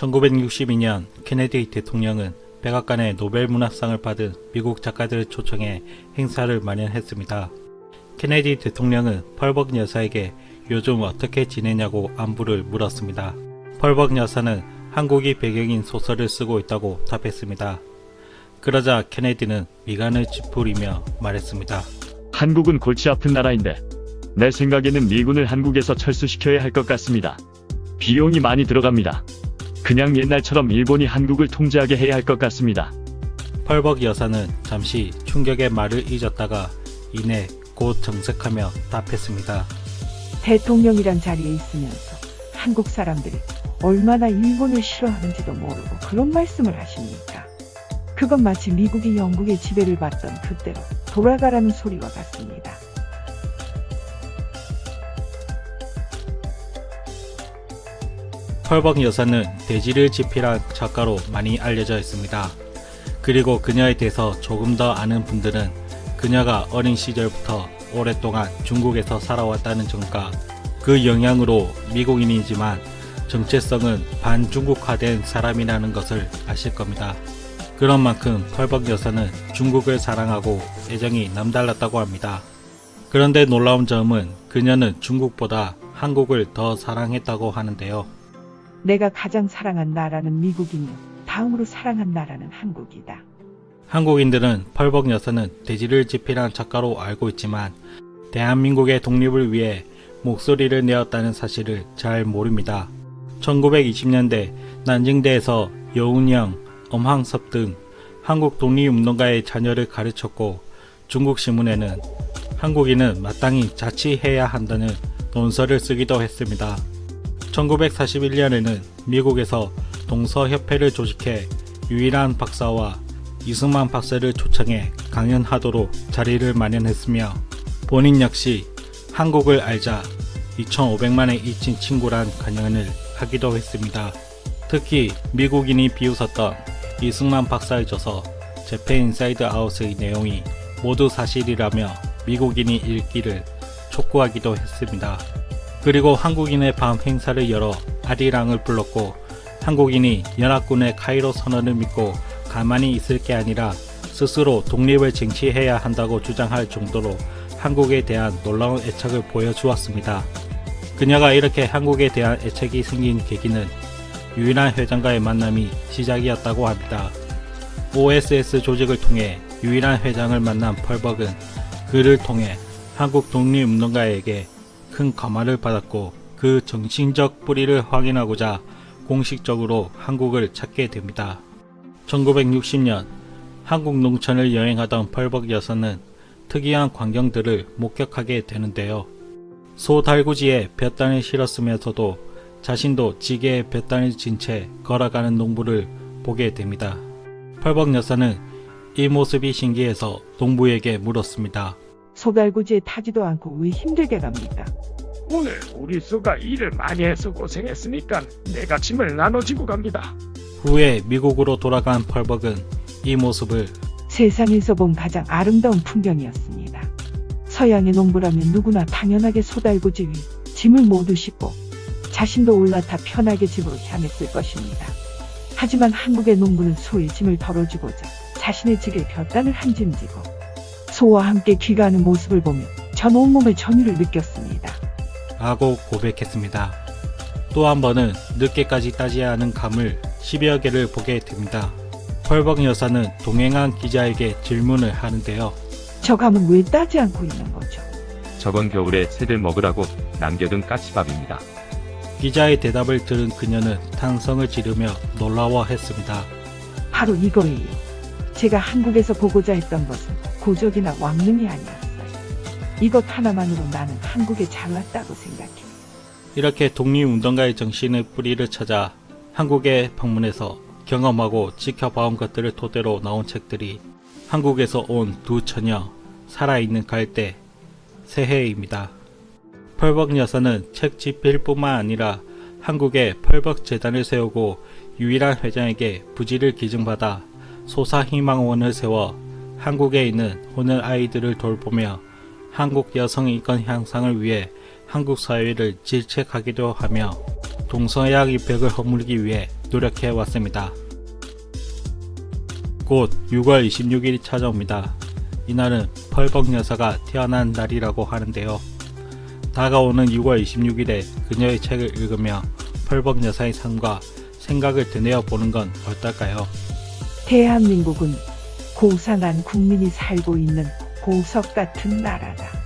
1962년 케네디 대통령은 백악관의 노벨 문학상을 받은 미국 작가들을 초청해 행사를 마련했습니다. 케네디 대통령은 펄벅 여사에게 요즘 어떻게 지내냐고 안부를 물었습니다. 펄벅 여사는 한국이 배경인 소설을 쓰고 있다고 답했습니다. 그러자 케네디는 미간을 찌푸리며 말했습니다. 한국은 골치 아픈 나라인데 내 생각에는 미군을 한국에서 철수시켜야 할 것 같습니다. 비용이 많이 들어갑니다. 그냥 옛날처럼 일본이 한국을 통제하게 해야 할 것 같습니다. 펄벅 여사는 잠시 충격의 말을 잊었다가 이내 곧 정색하며 답했습니다. 대통령이란 자리에 있으면서 한국 사람들이 얼마나 일본을 싫어하는지도 모르고 그런 말씀을 하십니까? 그건 마치 미국이 영국의 지배를 받던 그때로 돌아가라는 소리와 같습니다. 펄벅 여사는 대지를 지필한 작가로 많이 알려져 있습니다. 그리고 그녀에 대해서 조금 더 아는 분들은 그녀가 어린 시절부터 오랫동안 중국에서 살아왔다는 점과 그 영향으로 미국인이지만 정체성은 반중국화된 사람이라는 것을 아실 겁니다. 그런 만큼 펄벅 여사는 중국을 사랑하고 애정이 남달랐다고 합니다. 그런데 놀라운 점은 그녀는 중국보다 한국을 더 사랑했다고 하는데요. 내가 가장 사랑한 나라는 미국이며 다음으로 사랑한 나라는 한국이다. 한국인들은 펄벅 여사는 대지를 지필한 작가로 알고 있지만 대한민국의 독립을 위해 목소리를 내었다는 사실을 잘 모릅니다. 1920년대 난징대에서 여운형, 엄황섭 등 한국 독립운동가의 자녀를 가르쳤고 중국 신문에는 한국인은 마땅히 자치해야 한다는 논설을 쓰기도 했습니다. 1941년에는 미국에서 동서협회를 조직해 유일한 박사와 이승만 박사를 초청해 강연하도록 자리를 마련했으며 본인 역시 한국을 알자 2,500만의 잊힌 친구란 강연을 하기도 했습니다. 특히 미국인이 비웃었던 이승만 박사의 저서 재팬 인사이드 아웃의 내용이 모두 사실이라며 미국인이 읽기를 촉구하기도 했습니다. 그리고 한국인의 밤 행사를 열어 아리랑을 불렀고 한국인이 연합군의 카이로 선언을 믿고 가만히 있을 게 아니라 스스로 독립을 쟁취해야 한다고 주장할 정도로 한국에 대한 놀라운 애착을 보여주었습니다. 그녀가 이렇게 한국에 대한 애착이 생긴 계기는 유일한 회장과의 만남이 시작이었다고 합니다. OSS 조직을 통해 유일한 회장을 만난 펄벅은 그를 통해 한국 독립운동가에게 큰 감화를 받았고 그 정신적 뿌리를 확인하고자 공식적으로 한국을 찾게 됩니다. 1960년 한국 농촌을 여행하던 펄벅 여사는 특이한 광경들을 목격하게 되는데요. 소달구지에 볕단을 실었으면서도 자신도 지게에 볕단을 진 채 걸어가는 농부를 보게 됩니다. 펄벅 여사는 이 모습이 신기해서 농부에게 물었습니다. 소달구지에 타지도 않고 왜 힘들게 갑니까? 오늘 우리 수가 일을 많이 해서 고생했으니까 내가 짐을 나눠지고 갑니다. 후에 미국으로 돌아간 펄벅은 이 모습을 세상에서 본 가장 아름다운 풍경이었습니다. 서양의 농부라면 누구나 당연하게 소달구지 위 짐을 모두 싣고 자신도 올라타 편하게 집으로 향했을 것입니다. 하지만 한국의 농부는 소의 짐을 덜어주고자 자신의 지게 볕단을 한 짐 지고 소와 함께 귀가하는 모습을 보며 전 온몸의 전율을 느꼈습니다. 라고 고백했습니다. 또 한 번은 늦게까지 따지야 하는 감을 10여 개를 보게 됩니다. 펄벅 여사는 동행한 기자에게 질문을 하는데요. 저 감은 왜 따지 않고 있는 거죠? 저번 겨울에 새들 먹으라고 남겨둔 까치밥입니다. 기자의 대답을 들은 그녀는 탄성을 지르며 놀라워했습니다. 바로 이거예요. 제가 한국에서 보고자 했던 것은 고적이나 왕릉이 아니었어요. 이것 하나만으로 나는 한국에 잘 왔다고 생각해요. 이렇게 독립운동가의 정신의 뿌리를 찾아 한국에 방문해서 경험하고 지켜봐온 것들을 토대로 나온 책들이 한국에서 온 두 처녀, 살아있는 갈대, 새해입니다. 펄벅 여사는 책 집필뿐만 아니라 한국에 펄벅 재단을 세우고 유일한 회장에게 부지를 기증받아 소사희망원을 세워 한국에 있는 호는 아이들을 돌보며 한국 여성 인권 향상을 위해 한국 사회를 질책하기도 하며 동서양 입백을 허물기 위해 노력해 왔습니다. 곧 6월 26일이 찾아옵니다. 이날은 펄벅 여사가 태어난 날이라고 하는데요. 다가오는 6월 26일에 그녀의 책을 읽으며 펄벅 여사의 삶과 생각을 되뇌어 보는 건 어떨까요? 대한민국은 고상한 국민이 살고 있는 보석 같은 나라다.